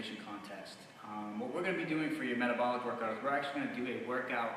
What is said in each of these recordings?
Transformation Contest. What we're going to be doing for your metabolic workout is we're actually going to do a workout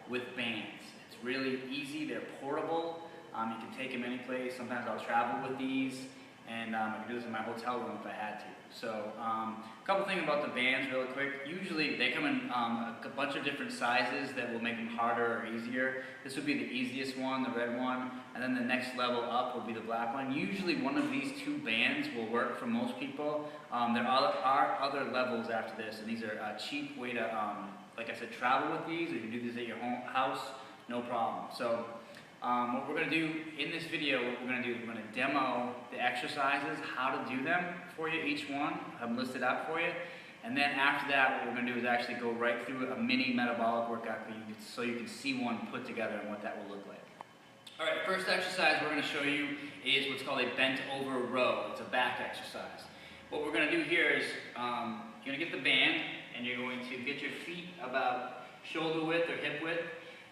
with bands. It's really easy, they're portable, you can take them any place. Sometimes I'll travel with these, and I can do this in my hotel room if I had to. So a couple things about the bands really quick. Usually they come in a bunch of different sizes that will make them harder or easier. This would be the easiest one, the red one, and then the next level up will be the black one. Usually one of these two bands will work for most people. There are other levels after this, and these are a cheap way to, like I said, travel with these, or you can do this at your home house, no problem. So what we're going to do in this video, we're going to demo the exercises, how to do them for you, each one. I have them listed out for you. And then after that, what we're going to do is actually go right through a mini metabolic workout so you can see one put together and what that will look like. All right, first exercise we're going to show you is what's called a bent over row. It's a back exercise. What we're going to do here is you're going to get the band and you're going to get your feet about shoulder width or hip width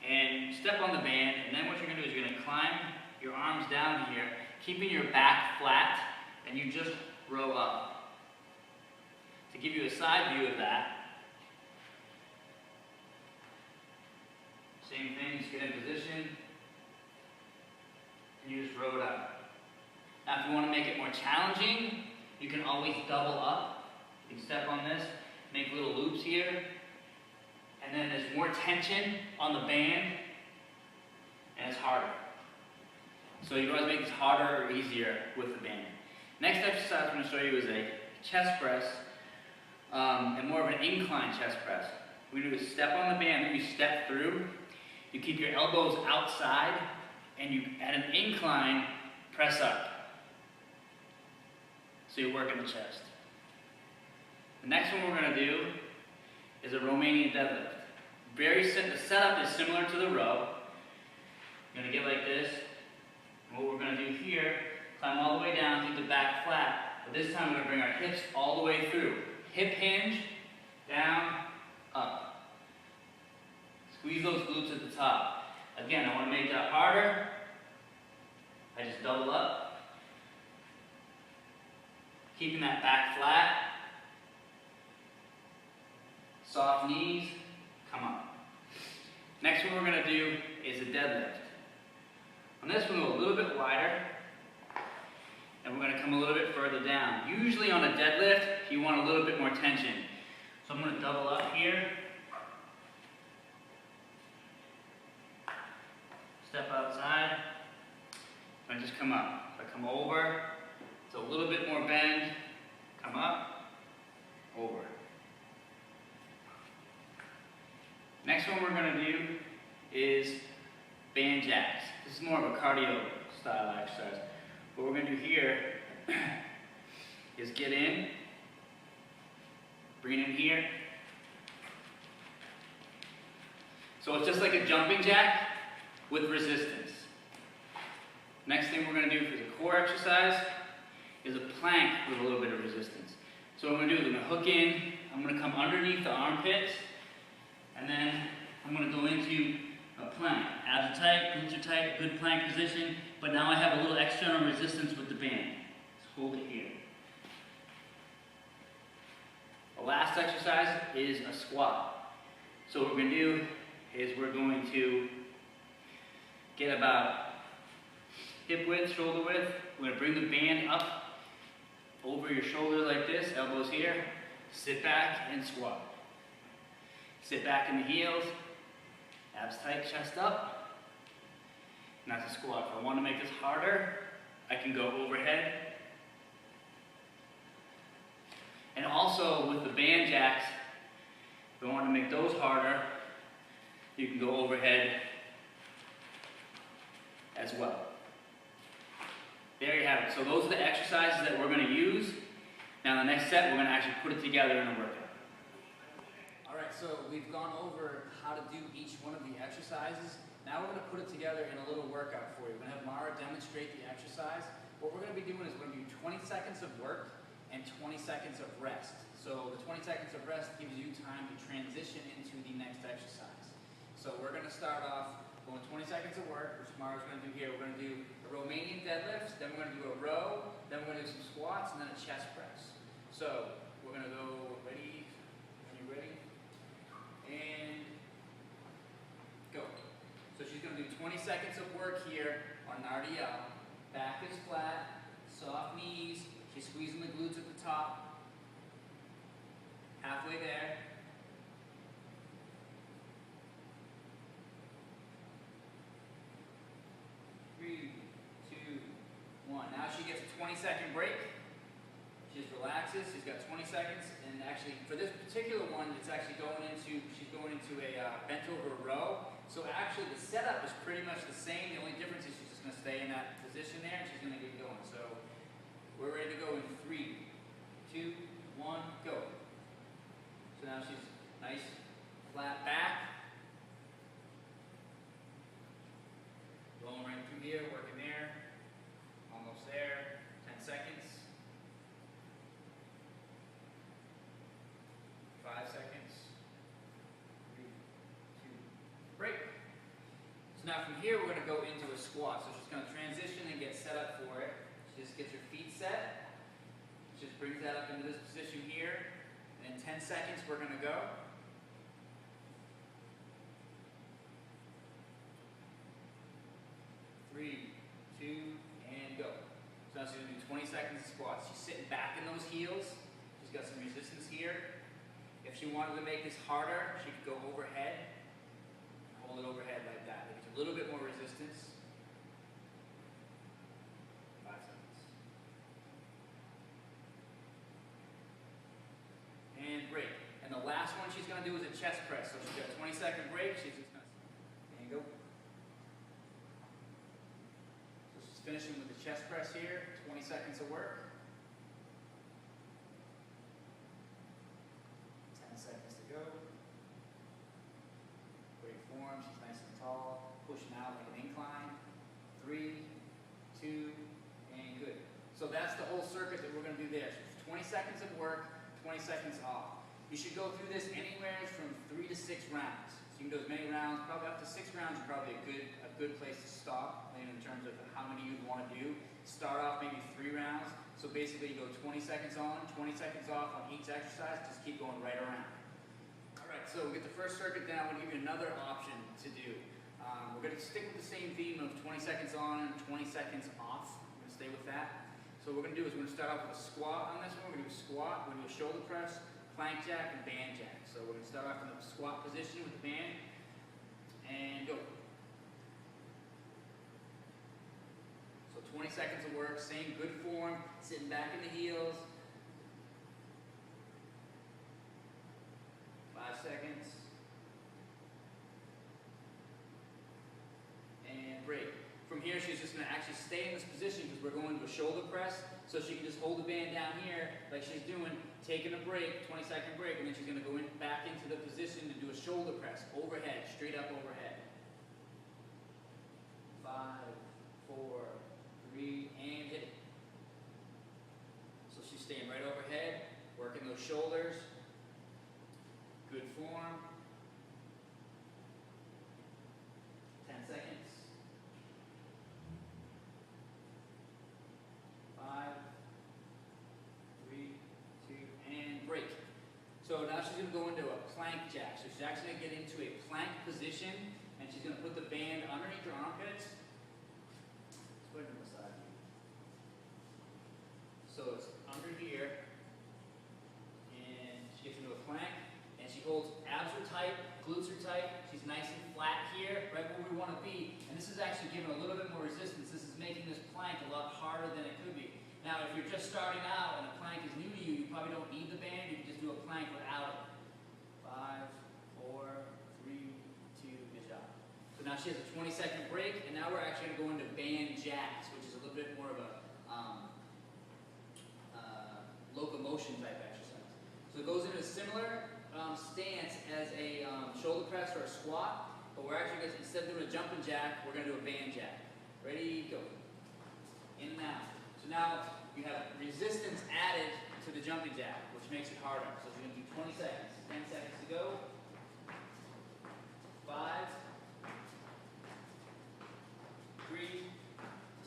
and step on the band, and then what you're going to do is you're going to climb your arms down here, keeping your back flat, and you just row up. To give you a side view of that, same thing, just get in position, and you just row it up. Now if you want to make it more challenging, you can always double up. You can step on this, make little loops here, and then there's more tension on the band, and it's harder. So you can always make this harder or easier with the band. Next exercise I'm going to show you is a chest press, and more of an incline chest press. What we do is step on the band, then you step through, you keep your elbows outside, and you, at an incline, press up. So you're working the chest. The next one we're going to do is a Romanian deadlift. The setup is similar to the row. You're going to get like this. And what we're going to do here, climb all the way down, keep the back flat. But this time we're going to bring our hips all the way through. Hip hinge, down, up. Squeeze those glutes at the top. Again, I want to make that harder. I just double up. Keeping that back flat. Soft knees, come up. Next one we're going to do is a deadlift. On this one, we'll go a little bit wider, and we're going to come a little bit further down. Usually on a deadlift, you want a little bit more tension. So I'm going to double up here. Step outside, and just come up. If I come over, it's a little bit more bend, come up, over. Next one we're going to do is band jacks. This is more of a cardio style exercise. What we're going to do here is get in, bring it in here. So it's just like a jumping jack with resistance. Next thing we're going to do for the core exercise is a plank with a little bit of resistance. So what I'm going to do is I'm going to hook in, I'm going to come underneath the armpits, and then I'm going to go into a plank. Abs are tight, glutes are tight, good plank position, but now I have a little external resistance with the band. Just hold it here. The last exercise is a squat. So what we're going to do is we're going to get about hip width, shoulder width. We're going to bring the band up over your shoulder like this, elbows here, sit back and squat. Sit back in the heels, abs tight, chest up, and that's a squat. If I want to make this harder, I can go overhead. And also with the band jacks, if I want to make those harder, you can go overhead as well. There you have it. So those are the exercises that we're going to use. Now the next set, we're going to actually put it together in a workout. Alright, so we've gone over how to do each one of the exercises. Now we're going to put it together in a little workout for you. We're going to have Mara demonstrate the exercise. What we're going to be doing is we're going to do 20 seconds of work and 20 seconds of rest. So the 20 seconds of rest gives you time to transition into the next exercise. So we're going to start off going 20 seconds of work, which Mara's going to do here. We're going to do a Romanian deadlift, then we're going to do a row, then we're going to do some squats, and then a chest press. So we're gonna go, ready, when you're ready, and go. So she's gonna do 20 seconds of work here on an RDL. Back is flat, soft knees, she's squeezing the glutes at the top. Halfway there. Three, two, one. Now she gets a 20-second break. She just relaxes. She's got 20 seconds, and actually, for this particular one, it's actually she's going into a bent over row. So actually, the setup is pretty much the same. The only difference is she's just going to stay in that position there, and she's going to get going. So we're ready to go in 3, 2, 1, go. So now she's nice, flat back. Going right through here, working there. Almost there. 10 seconds. 5 seconds. 3, 2, break. So now from here, we're going to go into a squat. So she's going to transition and get set up for it. She just gets her feet set. Just brings that up into this position here. And in 10 seconds, we're going to go. 3, 2, and go. So now she's going to do 20 seconds of squats. She's sitting back in those heels. She's got some resistance here. If she wanted to make this harder, she could go overhead. Hold it overhead like that. There's a little bit more resistance. 5 seconds. And break. And the last one she's going to do is a chest press. So she's got a 20-second break. She's just going to, and go. So she's finishing with the chest press here. 20 seconds of work. 10 seconds to go. Great form. She's nice and tall. Pushing out like an incline. 3, 2, and good. So that's the whole circuit that we're going to do there. So 20 seconds of work, 20 seconds off. You should go through this anywhere from 3 to 6 rounds. So you can do as many rounds, probably up to 6 rounds is probably a good place to stop in terms of how many you'd want to do. Start off maybe 3 rounds. So basically you go 20 seconds on, 20 seconds off on each exercise, just keep going right around. Alright, so we'll get the first circuit down, we'll give you another option to do. We're going to stick with the same theme of 20 seconds on and 20 seconds off. We're going to stay with that. So what we're going to do is we're going to start off with a squat on this one. We're going to do a squat, we're going to do a shoulder press, plank jack, and band jack. So we're going to start off in the squat position with the band, and go. So 20 seconds of work, same good form, sitting back in the heels. 5 seconds. And break. From here, she's just going to actually stay in this position because we're going to a shoulder press. So she can just hold the band down here like she's doing, taking a break, 20-second break, and then she's going to go back into the position to do a shoulder press, overhead, straight up overhead. 5, 4, 3, and hit it. So she's staying right overhead, working those shoulders. Good form. 10 seconds. 5, 3, 2, and break. So now she's going to go into a plank jack. So she's actually going to get into a plank position, and she's going to put the band underneath her armpits. Let's go ahead and massage you. So it's under here, and she gets into a plank, and she holds abs are tight, glutes are tight. She's nice and flat here, right where we want to be. And this is actually giving a little bit more resistance. This is making this plank a lot harder than it could be. Now, if you're just starting out and a plank is new to you, you probably don't need the band. You can just do a plank without it. 5, 4, 3, 2, good job. So now she has a 20-second break, and now we're actually going to go into band jacks, which is a little bit more of a locomotion type exercise. So it goes into a similar stance as a shoulder press or a squat, but we're actually going to, instead of doing a jumping jack, we're going to do a band jack. Ready, go. In and out. So now you have resistance added to the jumping jack, which makes it harder. So we're going to do 20 seconds. 10 seconds to go. 5, 3,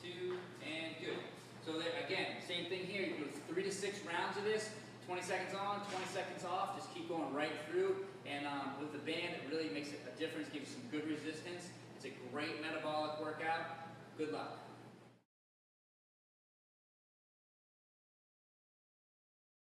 2, and good. So there, again, same thing here. You do 3 to 6 rounds of this, 20 seconds on, 20 seconds off, just keep going right through. And with the band, it really makes a difference, gives you some good resistance. It's a great metabolic workout. Good luck.